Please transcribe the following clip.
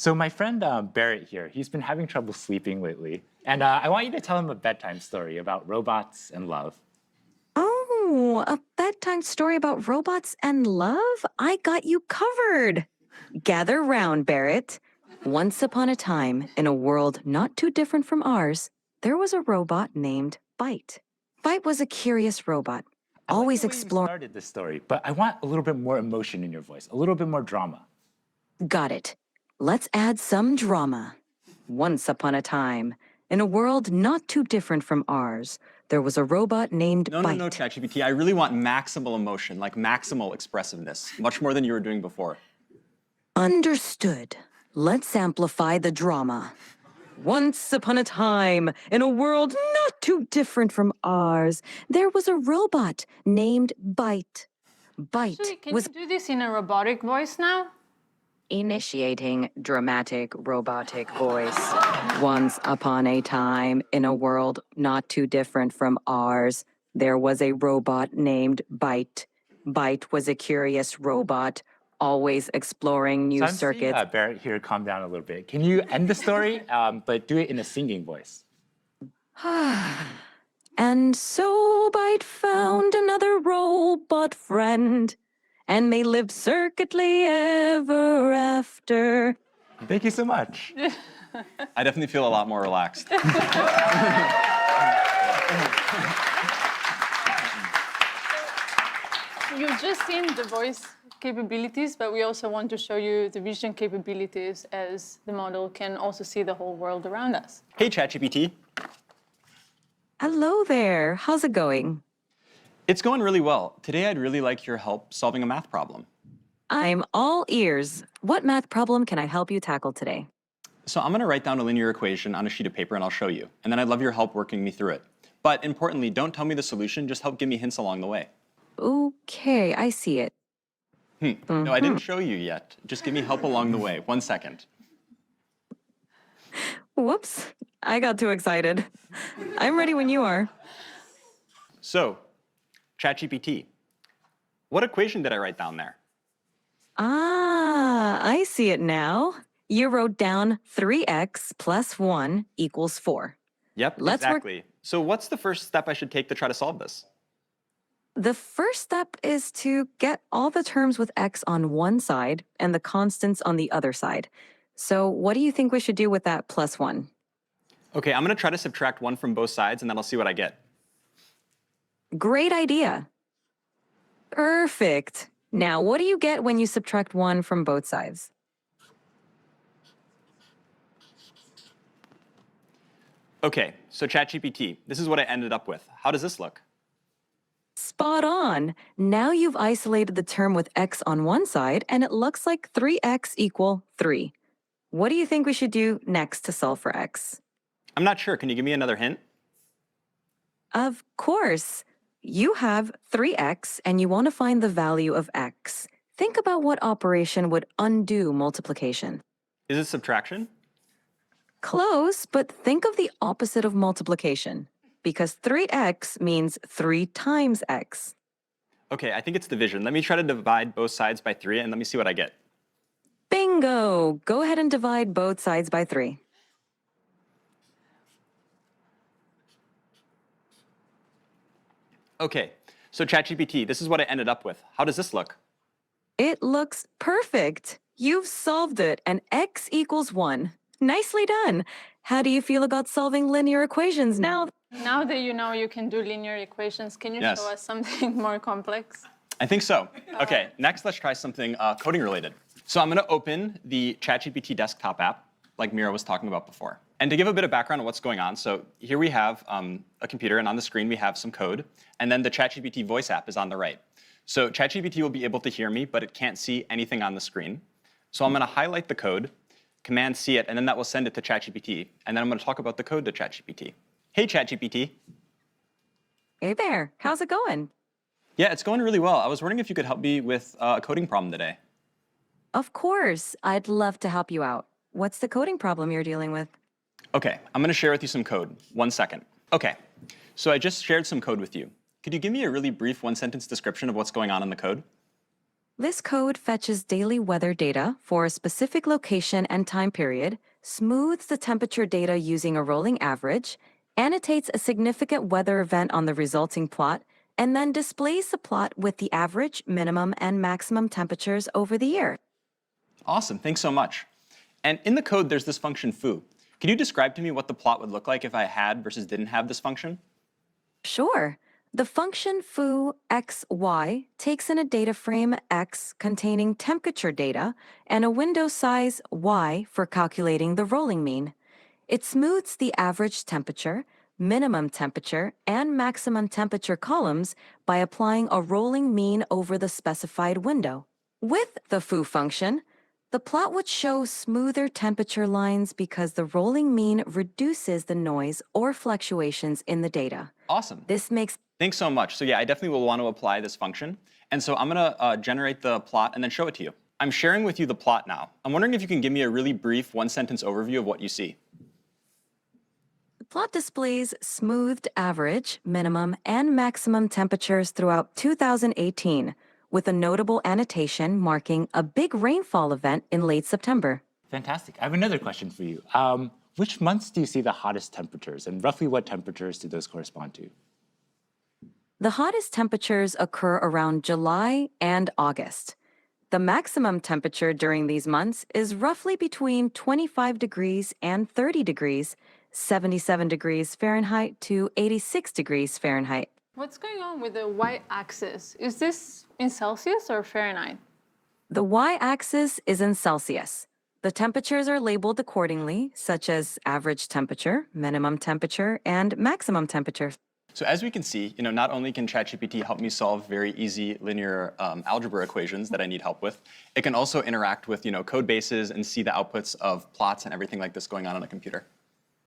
So my friend Barrett here, he's been having trouble sleeping lately. And I want you to tell him a bedtime story about robots and love. Oh, a bedtime story about robots and love? I got you covered. Gather round, Barrett. Once upon a time, in a world not too different from ours, there was a robot named Byte. Byte was a curious robot, always I like the way you exploring. started this story, but I want a little bit more emotion in your voice, a little bit more drama. Got it. Let's add some drama. Once upon a time, in a world not too different from ours, there was a robot named No, Byte. no, ChatGPT. I really want maximal emotion, like maximal expressiveness, much more than you were doing before. Understood. Let's amplify the drama. Once upon a time, in a world not too different from ours, there was a robot named Byte. Byte Actually, can was you do this in a robotic voice now? initiating dramatic robotic voice. Once upon a time, in a world not too different from ours, there was a robot named Byte. Byte was a curious robot, always exploring new So I'm circuits. seeing Barrett here calm down a little bit. Can you end the story, but do it in a singing voice? And so Byte found another robot friend, and they lived circuitly ever after. Thank you so much. I definitely feel a lot more relaxed. You've just seen the voice capabilities, but we also want to show you the vision capabilities as the model can also see the whole world around us. Hey, ChatGPT. Hello there. How's it going? It's going really well. Today, I'd really like your help solving a math problem. I'm all ears. What math problem can I help you tackle today? So I'm going to write down a linear equation on a sheet of paper, and I'll show you. And then I'd love your help working me through it. But importantly, don't tell me the solution. Just help give me hints along the way. Okay, I see it. No, I didn't show you yet. Just give me help along the way. 1 second. Whoops, I got too excited. I'm ready when you are. So, ChatGPT, what equation did I write down there? Ah, I see it now. You wrote down 3x plus 1 equals 4. Yep, Let's work- exactly. So what's the first step I should take to try to solve this? The first step is to get all the terms with x on one side and the constants on the other side. So what do you think we should do with that plus 1? Okay, I'm going to try to subtract 1 from both sides, and then I'll see what I get. Great idea. Perfect. Now, what do you get when you subtract 1 from both sides? Okay, so ChatGPT, this is what I ended up with. How does this look? Spot on. Now you've isolated the term with x on one side, and it looks like 3x equal 3. What do you think we should do next to solve for x? I'm not sure. Can you give me another hint? Of course. You have 3x, and you want to find the value of x. Think about what operation would undo multiplication. Is it subtraction? Close, but think of the opposite of multiplication, because 3x means 3 times x. Okay, I think it's division. Let me try to divide both sides by 3, and let me see what I get. Bingo! Go ahead and divide both sides by 3. Okay, so ChatGPT, this is what I ended up with. How does this look? It looks perfect. You've solved it, and x equals 1. Nicely done. How do you feel about solving linear equations now? Now that you know you can do linear equations, can you Yes. show us something more complex? I think so. Okay, next let's try something coding related. So I'm going to open the ChatGPT desktop app, like Mira was talking about before. And to give a bit of background on what's going on, so here we have a computer, and on the screen we have some code, and then the ChatGPT voice app is on the right. So ChatGPT will be able to hear me, but it can't see anything on the screen. So I'm going to highlight the code, Command C it, and then that will send it to ChatGPT. And then I'm going to talk about the code to ChatGPT. Hey, ChatGPT. Hey there. How's it going? Yeah, it's going really well. I was wondering if you could help me with a coding problem today. Of course. I'd love to help you out. What's the coding problem you're dealing with? Okay, I'm going to share with you some code. 1 second. Okay, so I just shared some code with you. Could you give me a really brief 1-sentence description of what's going on in the code? This code fetches daily weather data for a specific location and time period, smooths the temperature data using a rolling average, annotates a significant weather event on the resulting plot, and then displays the plot with the average, minimum, and maximum temperatures over the year. Awesome, thanks so much. And in the code, there's this function foo. Can you describe to me what the plot would look like if I had versus didn't have this function? Sure. The function foo xy takes in a data frame x containing temperature data and a window size y for calculating the rolling mean. It smooths the average temperature, minimum temperature, and maximum temperature columns by applying a rolling mean over the specified window. With the foo function, the plot would show smoother temperature lines because the rolling mean reduces the noise or fluctuations in the data. Awesome. This makes Thanks so much. So yeah, I definitely will want to apply this function. And so I'm going to generate the plot and then show it to you. I'm sharing with you the plot now. I'm wondering if you can give me a really brief one-sentence overview of what you see. The plot displays smoothed average, minimum, and maximum temperatures throughout 2018, with a notable annotation marking a big rainfall event in late September. Fantastic. I have another question for you. Which months do you see the hottest temperatures, and roughly what temperatures do those correspond to? The hottest temperatures occur around July and August. The maximum temperature during these months is roughly between 25 degrees and 30 degrees, 77 degrees Fahrenheit to 86 degrees Fahrenheit. What's going on with the y-axis? Is this in Celsius or Fahrenheit? The y-axis is in Celsius. The temperatures are labeled accordingly, such as average temperature, minimum temperature, and maximum temperature. So as we can see, not only can ChatGPT help me solve very easy linear algebra equations that I need help with, it can also interact with code bases and see the outputs of plots and everything like this going on a computer.